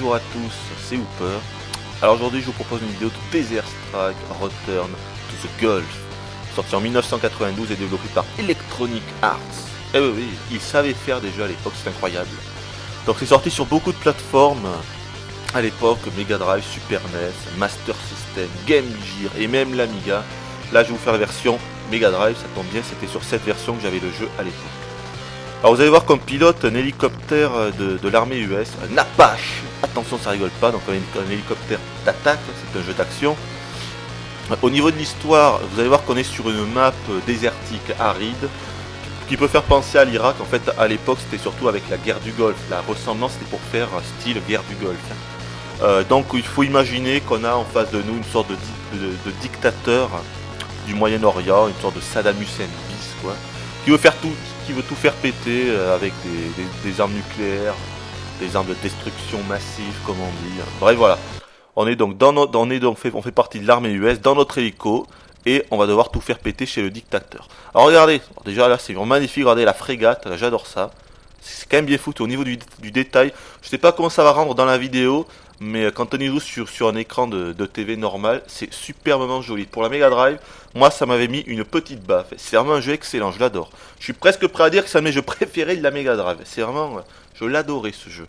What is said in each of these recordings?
bonjour à tous, c'est Hooper. Alors aujourd'hui je vous propose une vidéo de Desert Strike Return to the Gulf, sorti en 1992 et développé par Electronic Arts. Eh oui, ils savaient faire des jeux à l'époque, c'est incroyable. Donc c'est sorti sur beaucoup de plateformes à l'époque, Mega Drive, Super NES, Master System, Game Gear et même l'Amiga. Là je vais vous faire la version Mega Drive, ça tombe bien, c'était sur cette version que j'avais le jeu à l'époque. Alors vous allez voir comme pilote un hélicoptère de l'armée US, un Apache. Attention, ça rigole pas, donc un hélicoptère d'attaque, c'est un jeu d'action. Au niveau de l'histoire, vous allez voir qu'on est sur une map désertique, aride, qui peut faire penser à l'Irak. En fait, à l'époque, c'était surtout avec la guerre du Golfe. La ressemblance, c'était pour faire style guerre du Golfe. Donc il faut imaginer qu'on a en face de nous une sorte de dictateur du Moyen-Orient, une sorte de Saddam Hussein bis, quoi, qui veut tout faire péter avec des armes nucléaires, des armes de destruction massive, comme on dit. Bref, voilà. On fait partie de l'armée US dans notre hélico et on va devoir tout faire péter chez le dictateur. Alors regardez, déjà là c'est vraiment magnifique, regardez la frégate, là, j'adore ça. C'est quand même bien foutu au niveau du détail. Je sais pas comment ça va rendre dans la vidéo, mais quand on y joue sur un écran de TV normal, c'est superbement joli. Pour la Mega Drive, moi ça m'avait mis une petite baffe. C'est vraiment un jeu excellent, je l'adore. Je suis presque prêt à dire que c'est un de mes jeux préférés de la Mega Drive. C'est vraiment, je l'adorais ce jeu.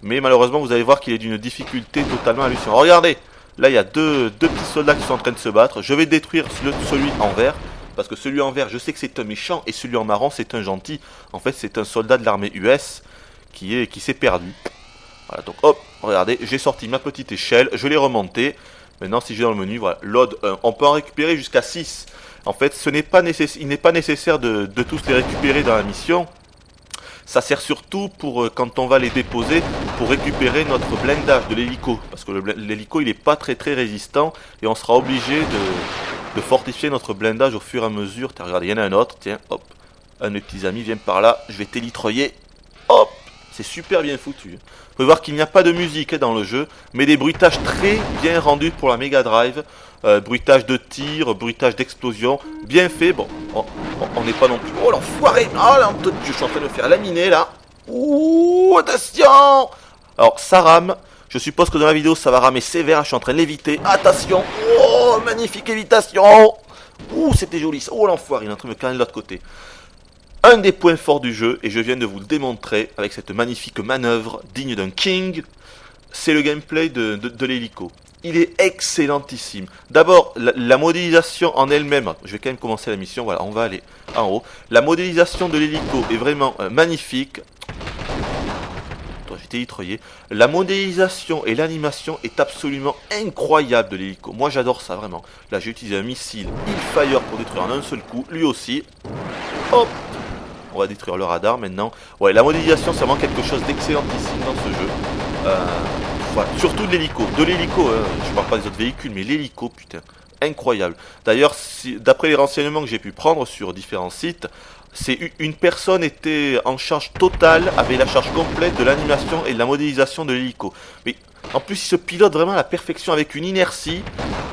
Mais malheureusement vous allez voir qu'il est d'une difficulté totalement hallucinante. Regardez, là il y a deux petits soldats qui sont en train de se battre. Je vais détruire celui en vert. Parce que celui en vert, je sais que c'est un méchant, et celui en marron, c'est un gentil. En fait, c'est un soldat de l'armée US qui s'est perdu. Voilà, donc hop, regardez, j'ai sorti ma petite échelle, je l'ai remontée. Maintenant, si je vais dans le menu, voilà, load 1. On peut en récupérer jusqu'à 6. En fait, il n'est pas nécessaire de tous les récupérer dans la mission. Ça sert surtout pour, quand on va les déposer, pour récupérer notre blindage de l'hélico. Parce que l'hélico, il n'est pas très résistant, et on sera obligé de fortifier notre blindage au fur et à mesure. Regardez, il y en a un autre, tiens, hop, un de mes petits amis vient par là, je vais t'élitroyer, hop, c'est super bien foutu. Vous pouvez voir qu'il n'y a pas de musique dans le jeu, mais des bruitages très bien rendus pour la Mega Drive, bruitage de tir, bruitage d'explosion, bien fait. Bon, on n'est pas non plus, oh l'enfoiré, oh là, je suis en train de me faire laminer là, ouh, attention. Alors ça rame. Je suppose que dans la vidéo ça va ramer sévère, je suis en train de l'éviter. Attention, oh, magnifique évitation. Ouh, c'était joli, oh l'enfoiré, il est en train de me carrer de l'autre côté. Un des points forts du jeu, et je viens de vous le démontrer avec cette magnifique manœuvre digne d'un king, c'est le gameplay de l'hélico. Il est excellentissime. D'abord, la modélisation en elle-même, je vais quand même commencer la mission, voilà, on va aller en haut. La modélisation de l'hélico est vraiment magnifique. J'étais élitroyé. La modélisation et l'animation est absolument incroyable de l'hélico. Moi j'adore ça vraiment. Là j'ai utilisé un missile Hellfire pour détruire en un seul coup. Lui aussi. Hop. On va détruire le radar maintenant. Ouais, la modélisation c'est vraiment quelque chose d'excellentissime dans ce jeu. Voilà. Surtout de l'hélico. De l'hélico, je parle pas des autres véhicules, mais l'hélico, putain. Incroyable. D'ailleurs, d'après les renseignements que j'ai pu prendre sur différents sites, c'est une personne était en charge totale, avait la charge complète de l'animation et de la modélisation de l'hélico. Mais en plus, il se pilote vraiment à la perfection avec une inertie.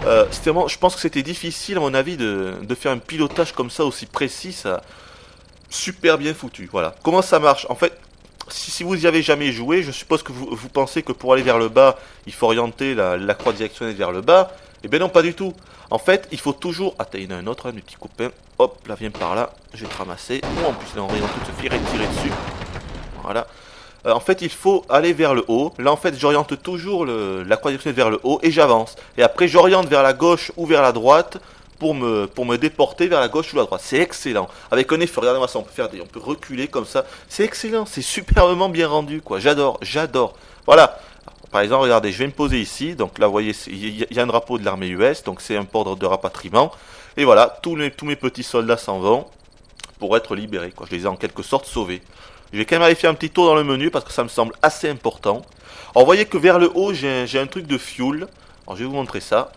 Vraiment, je pense que c'était difficile, à mon avis, de faire un pilotage comme ça aussi précis. Ça, super bien foutu. Voilà. Comment ça marche? En fait, si vous y avez jamais joué, je suppose que vous pensez que pour aller vers le bas, il faut orienter la croix directionnelle vers le bas. Eh bien non, pas du tout. En fait, il faut toujours... Attends, il y en a un autre, mes petits copains. Hop, là, viens par là. Je vais te ramasser. Oh, en plus, là, on va se faire tirer dessus. Voilà. En fait, il faut aller vers le haut. Là, en fait, j'oriente toujours la croix directionnelle vers le haut et j'avance. Et après, j'oriente vers la gauche ou vers la droite pour me déporter vers la gauche ou la droite. C'est excellent. Avec un effet, regardez-moi ça, on peut reculer comme ça. C'est excellent, c'est superbement bien rendu, quoi. J'adore. Voilà. Par exemple, regardez, je vais me poser ici. Donc là, vous voyez, il y a un drapeau de l'armée US. Donc c'est un port de rapatriement. Et voilà, tous mes petits soldats s'en vont pour être libérés, quoi. Je les ai en quelque sorte sauvés. Je vais quand même aller faire un petit tour dans le menu parce que ça me semble assez important. Alors vous voyez que vers le haut, j'ai un truc de fuel. Alors je vais vous montrer ça.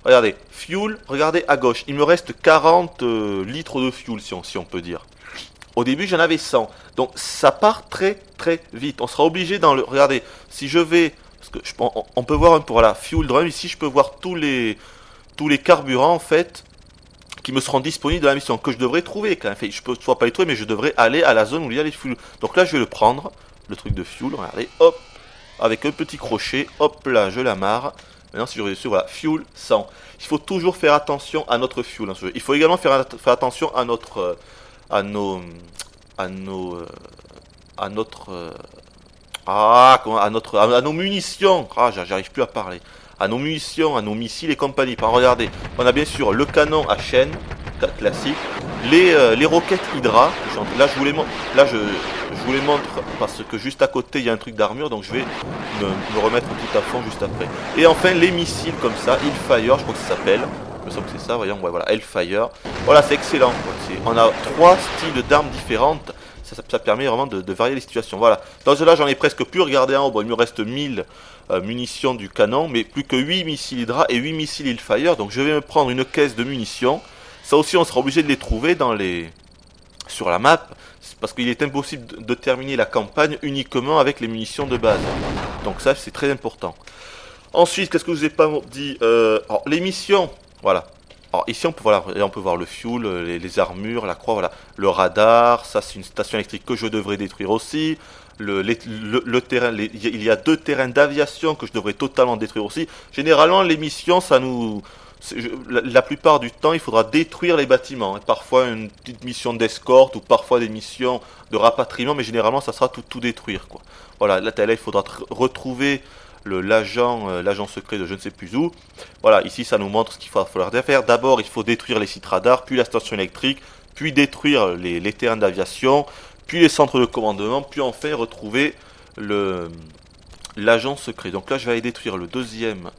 Regardez, fuel, regardez à gauche. Il me reste 40 litres de fuel, si on peut dire. Au début, j'en avais 100. Donc ça part très vite. On sera obligé dans le... Regardez, si je vais... Parce que on peut voir un peu, voilà, fuel drum. Ici, je peux voir tous les carburants, en fait, qui me seront disponibles dans la mission, que je devrais trouver, quand même. Enfin, je peux soit pas les trouver, mais je devrais aller à la zone où il y a les fuel. Donc là, je vais le prendre, le truc de fuel, regardez, hop. avec un petit crochet. Hop là, je l'amarre. Maintenant, si je reviens dessus, voilà, fuel 100. Il faut toujours faire attention à notre fuel dans ce jeu. Il faut également faire attention à notre, à nos, à nos munitions. Ah, j'arrive plus à parler. À nos munitions, à nos missiles et compagnie. Regardez, on a bien sûr le canon à chaîne classique, les roquettes Hydra. Là, je vous les montre parce que juste à côté il y a un truc d'armure, donc je vais me remettre tout à fond juste après. Et enfin les missiles comme ça, Hellfire, je crois que ça s'appelle. Il me semble que c'est ça, voyons, ouais, voilà, Hellfire. Voilà, c'est excellent. On a 3 styles d'armes différentes. Ça permet vraiment de varier les situations. Voilà. Dans cela, j'en ai presque plus. Regardez en haut, bon, il me reste 1000 munitions du canon, mais plus que 8 missiles Hydra et 8 missiles Hellfire. Donc je vais me prendre une caisse de munitions. Ça aussi, on sera obligé de les trouver sur la map, parce qu'il est impossible de terminer la campagne uniquement avec les munitions de base. Donc ça, c'est très important. Ensuite, qu'est-ce que je vous ai pas dit, alors, les missions, voilà. Alors ici, on peut voir le fuel, les armures, la croix, voilà. Le radar, ça c'est une station électrique que je devrais détruire aussi. Le terrain, il y a 2 terrains d'aviation que je devrais totalement détruire aussi. Généralement, les missions, la plupart du temps, il faudra détruire les bâtiments. Et parfois une petite mission d'escorte ou parfois des missions de rapatriement, mais généralement, ça sera tout détruire, quoi. Voilà, là, il faudra retrouver l'agent secret de je ne sais plus où. Voilà, ici, ça nous montre ce qu'il va falloir faire. D'abord, il faut détruire les sites radars, puis la station électrique, puis détruire les terrains d'aviation, puis les centres de commandement, puis enfin retrouver l'agent secret. Donc là, je vais aller détruire le deuxième.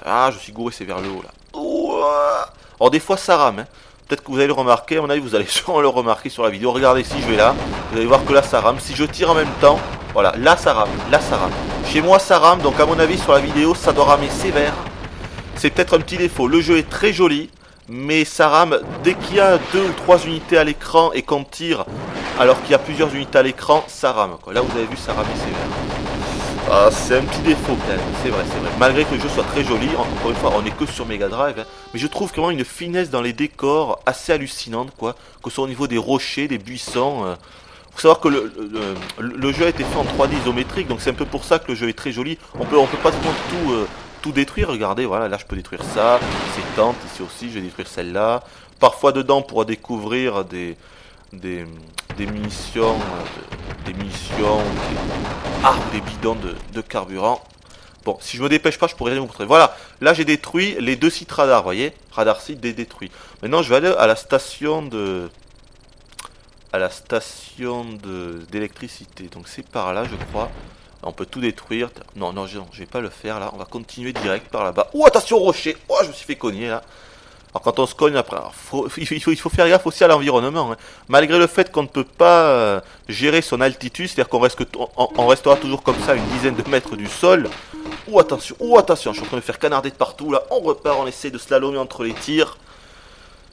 Ah, je suis gouré, c'est vers le haut là. Ouah. Alors des fois ça rame, hein. Peut-être que vous allez le remarquer, à mon avis vous allez sûrement le remarquer sur la vidéo. Regardez ici, je vais là, vous allez voir que là ça rame. Si je tire en même temps, voilà, là ça rame, là ça rame. Chez moi ça rame, donc à mon avis sur la vidéo ça doit ramer sévère. C'est peut-être un petit défaut, le jeu est très joli, mais ça rame dès qu'il y a 2 ou 3 unités à l'écran et qu'on tire alors qu'il y a plusieurs unités à l'écran, ça rame, quoi. Là vous avez vu ça rame sévère. Ah, c'est un petit défaut quand même, c'est vrai. Malgré que le jeu soit très joli, encore une fois, on n'est que sur Mega Drive, hein, mais je trouve vraiment une finesse dans les décors assez hallucinante, quoi. Que ce soit au niveau des rochers, des buissons. Faut savoir que le jeu a été fait en 3D isométrique, donc c'est un peu pour ça que le jeu est très joli. On peut pratiquement tout détruire. Regardez, voilà, là je peux détruire ça, ces tentes ici aussi, je vais détruire celle-là. Parfois dedans, on pourra découvrir des munitions, des bidons de carburant. Bon, si je me dépêche pas, je pourrais vous montrer. Voilà, là j'ai détruit les 2 sites radars, vous voyez. Radar site détruit. Maintenant, je vais aller à la station d'électricité. Donc c'est par là, je crois. On peut tout détruire. Non, je vais pas le faire là. On va continuer direct par là-bas. Oh, attention rocher. Oh, je me suis fait cogner là. Alors quand on se cogne après, il faut faire gaffe aussi à l'environnement, hein. Malgré le fait qu'on ne peut pas gérer son altitude, c'est-à-dire qu'on restera toujours comme ça une dizaine de mètres du sol. Oh attention, je suis en train de faire canarder de partout là. On repart, on essaie de slalomer entre les tirs.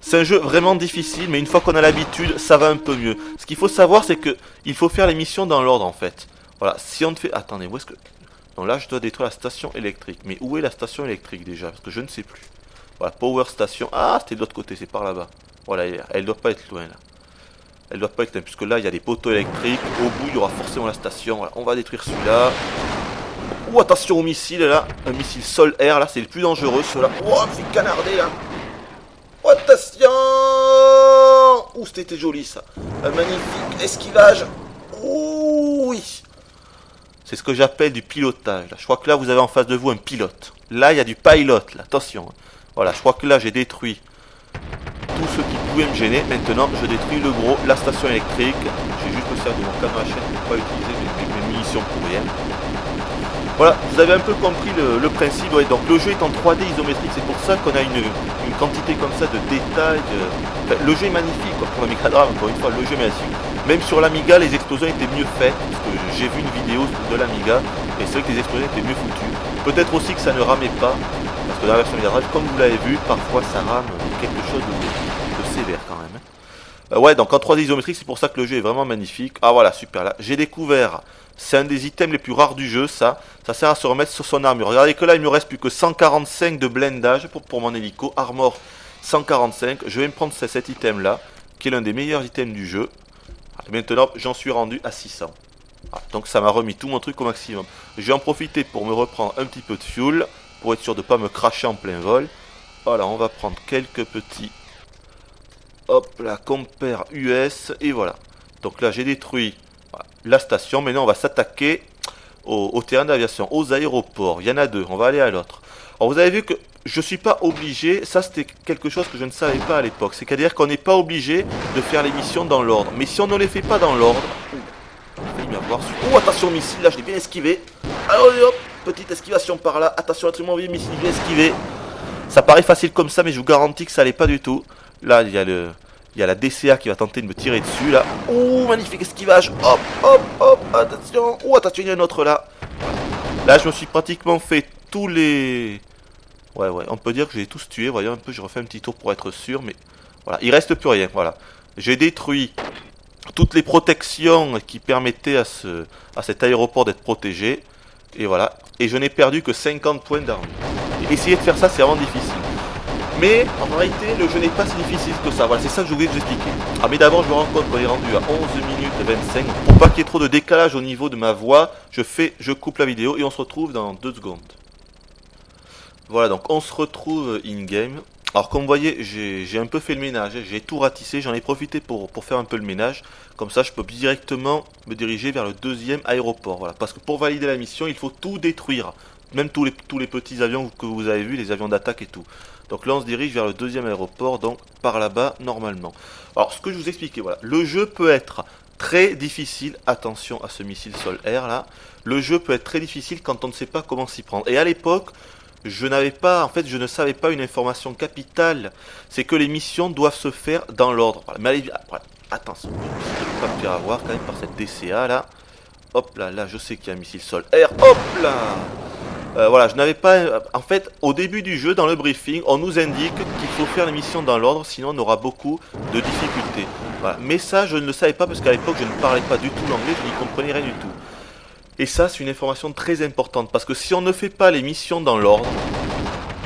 C'est un jeu vraiment difficile, mais une fois qu'on a l'habitude, ça va un peu mieux. Ce qu'il faut savoir, c'est que il faut faire les missions dans l'ordre en fait. Voilà, si on te fait... Attendez, où est-ce que... Donc là, je dois détruire la station électrique. Mais où est la station électrique déjà? Parce que je ne sais plus. Voilà, Power Station. Ah, c'était de l'autre côté, c'est par là-bas. Voilà, elle doit pas être loin là. Elle doit pas être loin, puisque là, il y a des poteaux électriques. Au bout, il y aura forcément la station. Voilà, on va détruire celui-là. Oh, attention au missile là. Un missile sol-air là, c'est le plus dangereux celui-là. Oh, c'est canardé là. Oh, attention. Ouh, c'était joli ça. Un magnifique esquivage. Ouh, oui. C'est ce que j'appelle du pilotage. Là. Je crois que là, vous avez en face de vous un pilote. Là, il y a du pilote là. Attention. Voilà, je crois que là j'ai détruit tout ce qui pouvait me gêner. Maintenant je détruis le gros, la station électrique. Je vais juste me servir de mon canon à chaîne pour ne pas utiliser mes munitions pour rien. Voilà, vous avez un peu compris le principe. Ouais, donc le jeu est en 3D isométrique, c'est pour ça qu'on a une quantité comme ça de détails. Enfin, le jeu est magnifique quoi, pour l'Amiga Drive, encore une fois, le jeu est magnifique. Même sur l'Amiga, les explosions étaient mieux faites, parce que j'ai vu une vidéo de l'Amiga, et c'est vrai que les explosions étaient mieux foutues. Peut-être aussi que ça ne ramait pas. Parce que dans la version Mega Drive, comme vous l'avez vu, parfois ça rame quelque chose de sévère quand même. Ouais, donc en 3D isométrique, c'est pour ça que le jeu est vraiment magnifique. Ah voilà, super, là, j'ai découvert, c'est un des items les plus rares du jeu, ça sert à se remettre sur son armure. Regardez que là, il me reste plus que 145 de blindage pour mon hélico, armor 145. Je vais me prendre cet item là, qui est l'un des meilleurs items du jeu. Et maintenant, j'en suis rendu à 600. Voilà, donc ça m'a remis tout mon truc au maximum. Je vais en profiter pour me reprendre un petit peu de fuel, pour être sûr de ne pas me cracher en plein vol. Voilà, on va prendre quelques petits... Hop là, compère US, et voilà. Donc là, j'ai détruit voilà, la station. Maintenant, on va s'attaquer au terrain d'aviation, aux aéroports. Il y en a deux, on va aller à l'autre. Alors, vous avez vu que je ne suis pas obligé, ça c'était quelque chose que je ne savais pas à l'époque. C'est-à-dire qu'on n'est pas obligé de faire les missions dans l'ordre. Mais si on ne les fait pas dans l'ordre... Il va m'avoir su... Oh, attention, missile, là, je l'ai bien esquivé. Allez, hop, petite esquivation par là. Attention, attention, missile, je l'ai esquivé. Ça paraît facile comme ça, mais je vous garantis que ça l'est pas du tout. Là, il y a la DCA qui va tenter de me tirer dessus, là. Oh, magnifique esquivage. Hop, hop, hop, attention. Oh, attention, il y a un autre, là. Là, je me suis pratiquement fait tous les... Ouais, on peut dire que j'ai tous tué. Voyons un peu, je refais un petit tour pour être sûr, mais... Voilà, il reste plus rien, voilà. J'ai détruit toutes les protections qui permettaient à cet aéroport d'être protégé. Et voilà. Et je n'ai perdu que 50 points d'armure. Essayer de faire ça, c'est vraiment difficile. Mais en réalité, le jeu n'est pas si difficile que ça. Voilà, c'est ça que je voulais vous expliquer. Ah, mais d'abord, je me rends compte qu'on est rendu à 11 minutes 25. Pour pas qu'il y ait trop de décalage au niveau de ma voix, je coupe la vidéo et on se retrouve dans 2 secondes. Voilà, donc on se retrouve in-game. Alors comme vous voyez, j'ai un peu fait le ménage, j'ai tout ratissé, j'en ai profité pour faire un peu le ménage. Comme ça, je peux directement me diriger vers le deuxième aéroport. Voilà, parce que pour valider la mission, il faut tout détruire. Même tous les petits avions que vous avez vus, les avions d'attaque et tout. Donc là, on se dirige vers le deuxième aéroport, donc par là-bas, normalement. Alors, ce que je vous expliquais, voilà, le jeu peut être très difficile. Attention à ce missile sol-air, là. Le jeu peut être très difficile quand on ne sait pas comment s'y prendre. Et à l'époque... je ne savais pas une information capitale, c'est que les missions doivent se faire dans l'ordre. Voilà. Mais allez, voilà. Attention, je ne vais pas me faire avoir quand même par cette DCA là. Hop là, là je sais qu'il y a un missile sol-air. Hop là voilà, je n'avais pas... En fait, au début du jeu, dans le briefing, on nous indique qu'il faut faire les missions dans l'ordre, sinon on aura beaucoup de difficultés. Voilà. Mais ça, je ne le savais pas parce qu'à l'époque, je ne parlais pas du tout l'anglais, je n'y comprenais rien du tout. Et ça, c'est une information très importante, parce que si on ne fait pas les missions dans l'ordre,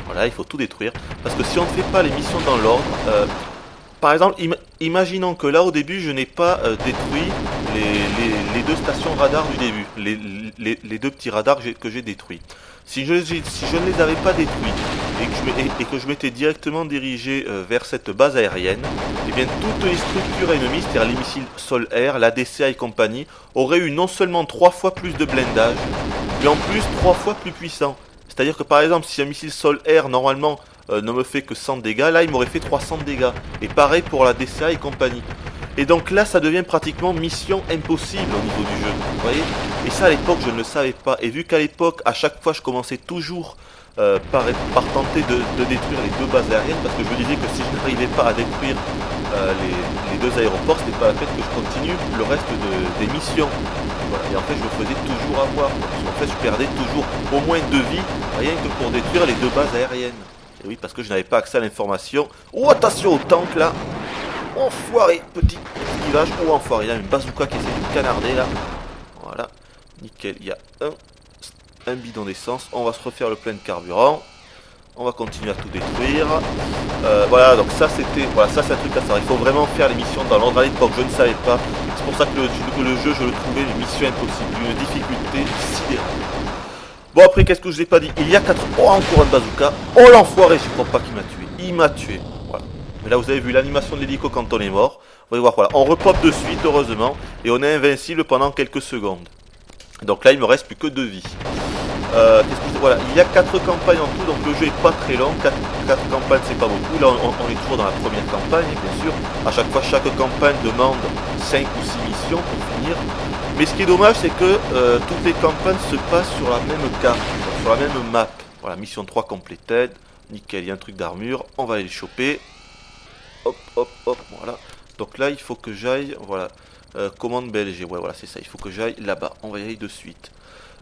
voilà, il faut tout détruire, parce que si on ne fait pas les missions dans l'ordre, par exemple, imaginons que là, au début, je n'ai pas détruit les 2 stations radars du début, les 2 petits radars que j'ai détruits. Si je ne les avais pas détruits et que je m'étais directement dirigé vers cette base aérienne, eh bien toutes les structures ennemies, c'est-à-dire les missiles sol-air, la DCA et compagnie, auraient eu non seulement 3 fois plus de blindage, mais en plus 3 fois plus puissant. C'est-à-dire que par exemple, si un missile sol-air normalement ne me fait que 100 dégâts, là il m'aurait fait 300 dégâts. Et pareil pour la DCA et compagnie. Et donc là, ça devient pratiquement mission impossible au niveau du jeu, vous voyez. Et ça, à l'époque, je ne le savais pas. Et vu qu'à l'époque, à chaque fois, je commençais toujours par tenter de détruire les 2 bases aériennes, parce que je me disais que si je n'arrivais pas à détruire les 2 aéroports, c'était pas la peine que je continue le reste des missions. Voilà. Et en fait, je me faisais toujours avoir. En fait, je perdais toujours au moins 2 vies, rien que pour détruire les 2 bases aériennes. Et oui, parce que je n'avais pas accès à l'information. Oh, attention au tank, là. Enfoiré, petit esquivage. Oh, enfoiré, il y a une bazooka qui essaie de me canarder là. Voilà, nickel. Il y a un bidon d'essence. On va se refaire le plein de carburant. On va continuer à tout détruire. Voilà, donc ça c'était... Voilà, ça c'est un truc à savoir. Il faut vraiment faire les missions dans l'ordre. À l'époque, je ne savais pas. C'est pour ça que le jeu, je le trouvais une mission impossible. Une difficulté sidérante. Bon, après, qu'est-ce que je vous ai pas dit? Il y a 4... Oh, encore un bazooka. Oh, l'enfoiré, je crois pas qu'il m'a tué. Il m'a tué. Voilà. Mais là, vous avez vu l'animation de l'hélico quand on est mort. Vous allez voir, voilà. On repop de suite, heureusement. Et on est invincible pendant quelques secondes. Donc là, il me reste plus que 2 vies. Voilà, il y a 4 campagnes en tout, donc le jeu est pas très long. 4 campagnes, c'est pas beaucoup. Là, on est toujours dans la première campagne, bien sûr. À chaque fois, chaque campagne demande 5 ou 6 missions pour finir. Mais ce qui est dommage, c'est que toutes les campagnes se passent sur la même carte, sur la même map. Voilà, mission 3 completed. Nickel, il y a un truc d'armure. On va aller le choper. Hop, hop, hop, voilà. Donc là, il faut que j'aille, voilà. Commande BLG, ouais, voilà, c'est ça. Il faut que j'aille là-bas. On va y aller de suite.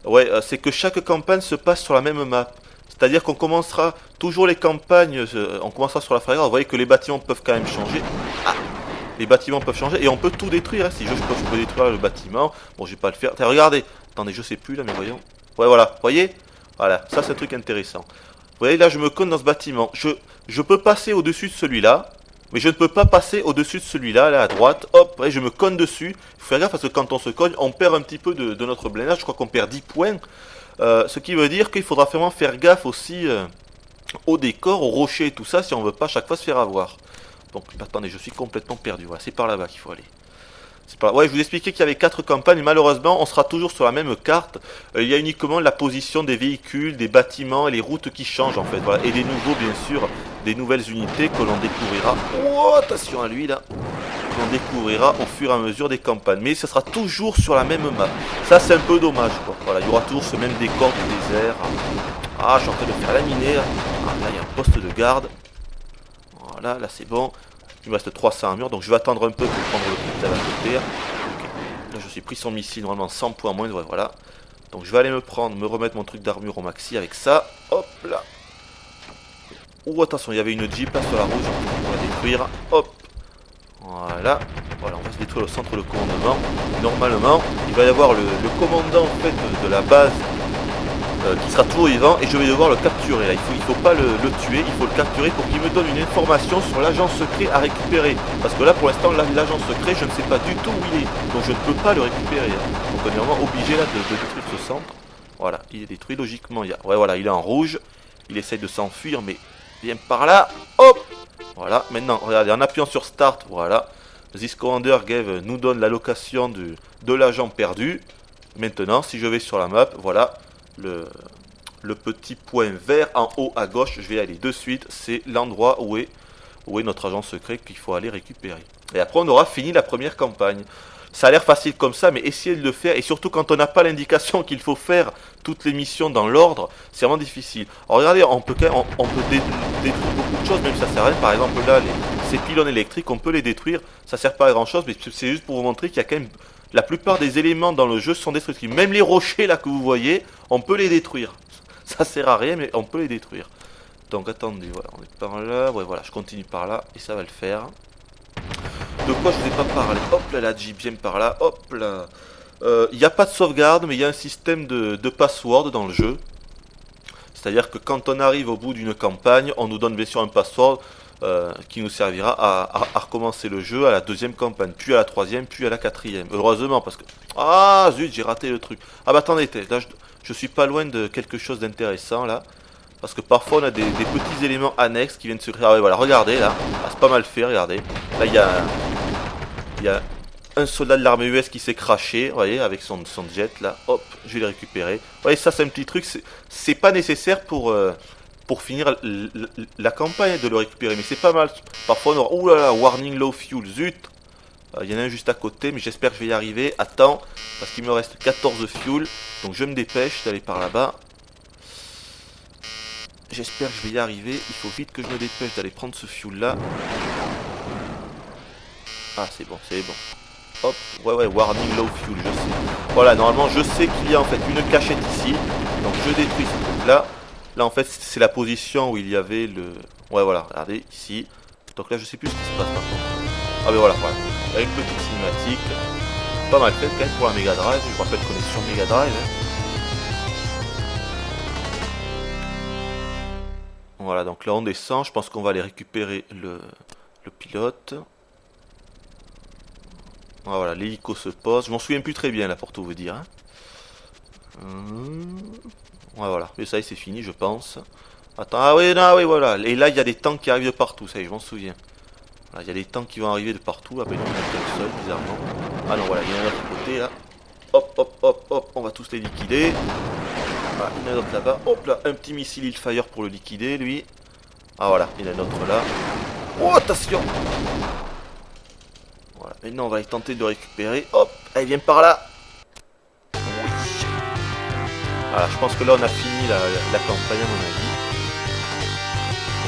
Ouais, c'est que chaque campagne se passe sur la même map. C'est-à-dire qu'on commencera toujours les campagnes, on commencera sur la Frère. Vous voyez que les bâtiments peuvent quand même changer. Ah, les bâtiments peuvent changer et on peut tout détruire. Hein. Si je peux détruire le bâtiment. Bon, je vais pas le faire. Tiens, regardez. Attendez, je sais plus là, mais voyons. Ouais, voilà. Vous voyez? Voilà, ça c'est un truc intéressant. Vous voyez, là, je me cogne dans ce bâtiment. Je peux passer au-dessus de celui-là. Mais je ne peux pas passer au-dessus de celui-là, là à droite. Hop, et je me cogne dessus. Il faut faire gaffe parce que quand on se cogne, on perd un petit peu de notre blindage. Je crois qu'on perd 10 points. Ce qui veut dire qu'il faudra vraiment faire gaffe aussi au décor, aux rochers et tout ça, si on veut pas à chaque fois se faire avoir. Donc attendez, je suis complètement perdu. Voilà, c'est par là-bas qu'il faut aller. Ouais, je vous expliquais qu'il y avait 4 campagnes, malheureusement, on sera toujours sur la même carte. Il y a uniquement la position des véhicules, des bâtiments et les routes qui changent en fait. Voilà. Et des nouveaux, bien sûr, des nouvelles unités que l'on découvrira. Oh, attention à lui là. Que l'on découvrira au fur et à mesure des campagnes. Mais ce sera toujours sur la même map. Ça, c'est un peu dommage quoi. Voilà, il y aura toujours ce même décor du désert. Ah, je suis en train de faire laminer. Ah, là, il y a un poste de garde. Voilà, là c'est bon. Il me reste 300 armures, donc je vais attendre un peu pour prendre le truc là à côté. Okay. Là je suis pris son missile, normalement 100 points moins, ouais, voilà. Donc je vais aller me remettre mon truc d'armure au maxi avec ça. Hop là. Oh attention, il y avait une jeep là sur la rouge, on va détruire. Hop. Voilà. Voilà, on va se détruire le centre de commandement. Normalement, il va y avoir le commandant en fait de la base qui sera toujours vivant et je vais devoir le capturer. Là. Il faut pas le tuer, il faut le capturer pour qu'il me donne une information sur l'agent secret à récupérer. Parce que là pour l'instant l'agent secret je ne sais pas du tout où il est. Donc je ne peux pas le récupérer. Donc on est vraiment obligé là de détruire ce centre. Voilà, il est détruit logiquement. Ouais voilà, il est en rouge. Il essaye de s'enfuir mais viens par là. Hop. Voilà, maintenant regardez en appuyant sur Start, voilà. This Commander Gave nous donne la location de l'agent perdu. Maintenant si je vais sur la map, voilà. Le petit point vert en haut à gauche, je vais y aller de suite, c'est l'endroit où est notre agent secret qu'il faut aller récupérer. Et après on aura fini la première campagne. Ça a l'air facile comme ça, mais essayez de le faire, et surtout quand on n'a pas l'indication qu'il faut faire toutes les missions dans l'ordre, c'est vraiment difficile. Alors regardez, on peut détruire beaucoup de choses, même si ça sert à rien. Par exemple là, ces pylônes électriques, on peut les détruire, ça sert pas à grand chose, mais c'est juste pour vous montrer qu'il y a quand même... La plupart des éléments dans le jeu sont destructibles. Même les rochers là que vous voyez, on peut les détruire. Ça sert à rien, mais on peut les détruire. Donc attendez, voilà, on est par là. Ouais, voilà, je continue par là et ça va le faire. De quoi je vous ai pas parlé? Hop là, la Jeep vient par là. Hop là. Il n'y a pas de sauvegarde, mais il y a un système de password dans le jeu. C'est-à-dire que quand on arrive au bout d'une campagne, on nous donne bien sûr un password. Qui nous servira à recommencer le jeu à la deuxième campagne, puis à la troisième, puis à la quatrième. Heureusement, parce que... Ah, zut, j'ai raté le truc. Ah bah attendez, là, je suis pas loin de quelque chose d'intéressant, là. Parce que parfois, on a des petits éléments annexes qui viennent se créer. Ah ouais, voilà, regardez, là. Ah, c'est pas mal fait, regardez. Là, il y a un soldat de l'armée US qui s'est craché, vous voyez, avec son jet, là. Hop, je vais le récupérer. Vous voyez, ça, c'est un petit truc. C'est pas nécessaire pour finir la campagne de le récupérer, mais c'est pas mal. Parfois on aura... Ouh là là, warning low fuel, zut. Il y en a un juste à côté, mais j'espère que je vais y arriver. Attends, parce qu'il me reste 14 fuel, donc je me dépêche d'aller par là-bas. J'espère que je vais y arriver, il faut vite que je me dépêche d'aller prendre ce fuel là. Ah c'est bon, c'est bon. Hop, ouais, warning low fuel, je sais. Voilà, normalement je sais qu'il y a en fait une cachette ici, donc je détruis ce truc là. Là en fait c'est la position où il y avait le... Ouais voilà, regardez ici. Donc là je sais plus ce qui se passe maintenant. Ah mais voilà, voilà. Il y a une petite cinématique. Pas mal faite quand même pour la Mega Drive. Je vous rappelle qu'on est sur Mega Drive. Voilà, donc là on descend. Je pense qu'on va aller récupérer le pilote. Voilà, l'hélico se pose. Je m'en souviens plus très bien là pour tout vous dire. Ouais, voilà, mais ça y est, c'est fini, je pense. Attends, ah oui, non, oui, voilà. Et là, il y a des tanks qui arrivent de partout, ça y est, je m'en souviens. Voilà, il y a des tanks qui vont arriver de partout. Ah ben non, il y en a qu'un seul, bizarrement. Ah non, voilà, il y en a un autre côté, là. Hop, hop, hop, hop, on va tous les liquider. Voilà, il y en a un autre là-bas. Hop là, un petit missile Hellfire pour le liquider, lui. Ah voilà, il y en a un autre là. Oh, attention! Voilà, maintenant, on va aller tenter de le récupérer. Hop, allez, viens par là. Voilà, je pense que là on a fini la campagne à mon avis.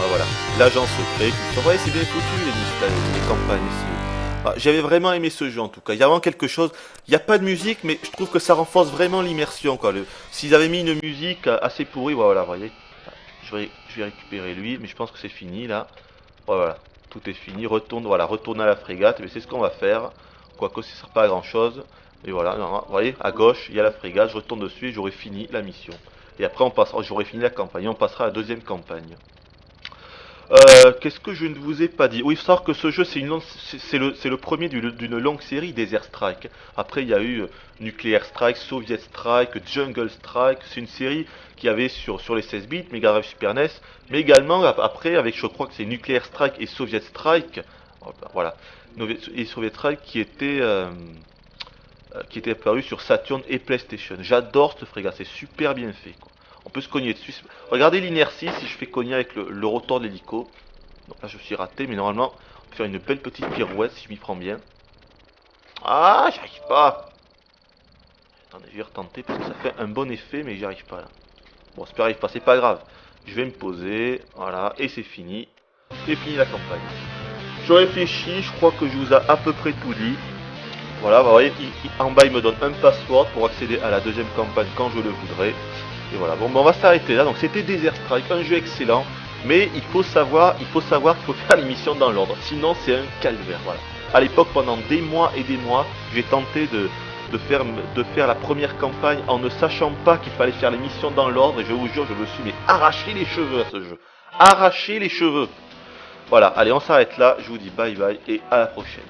Voilà, l'agent secret. Ouais, c'est bien foutu les campagnes. Ah, j'avais vraiment aimé ce jeu en tout cas. Il y a vraiment quelque chose. Il n'y a pas de musique, mais je trouve que ça renforce vraiment l'immersion. S'ils avaient mis une musique assez pourrie, voilà, vous voyez. Je vais récupérer lui, mais je pense que c'est fini là. Voilà, tout est fini. Retourne à la frégate. Mais c'est ce qu'on va faire. Quoique ça ne sert pas à grand chose. Et voilà, non, vous voyez, à gauche, il y a la frégate, je retourne dessus et j'aurai fini la mission. Et après, j'aurai fini la campagne, on passera à la deuxième campagne. Qu'est-ce que je ne vous ai pas dit? Oui, il faut savoir que ce jeu, c'est le premier d'une longue série, Desert Strike. Après, il y a eu Nuclear Strike, Soviet Strike, Jungle Strike. C'est une série qui avait sur les 16 bits, Mega Drive, Super NES, mais également après avec, je crois que c'est Nuclear Strike et Soviet Strike. Voilà, et Soviet Strike qui était apparu sur Saturn et PlayStation. J'adore ce frégat, c'est super bien fait, quoi. On peut se cogner dessus. Regardez l'inertie si je fais cogner avec le rotor de l'hélico. Donc là je suis raté, mais normalement on peut faire une belle petite pirouette si je m'y prends bien. Ah, j'y arrive pas. Attendez, je vais retenter parce que ça fait un bon effet, mais j'y arrive pas là. Bon, ça arrive pas, c'est pas grave. Je vais me poser, voilà, et c'est fini. C'est fini la campagne. Je réfléchis, je crois que je vous ai à peu près tout dit. Voilà, vous voyez, en bas il me donne un password pour accéder à la deuxième campagne quand je le voudrais. Et voilà, bon, on va s'arrêter là. Donc c'était Desert Strike, un jeu excellent, mais il faut savoir qu'il faut faire les missions dans l'ordre, sinon c'est un calvaire. Voilà. À l'époque, pendant des mois et des mois, j'ai tenté de faire la première campagne en ne sachant pas qu'il fallait faire les missions dans l'ordre, et je vous jure, je me suis mais arraché les cheveux à ce jeu. Arraché les cheveux. Voilà, allez, on s'arrête là, je vous dis bye bye et à la prochaine.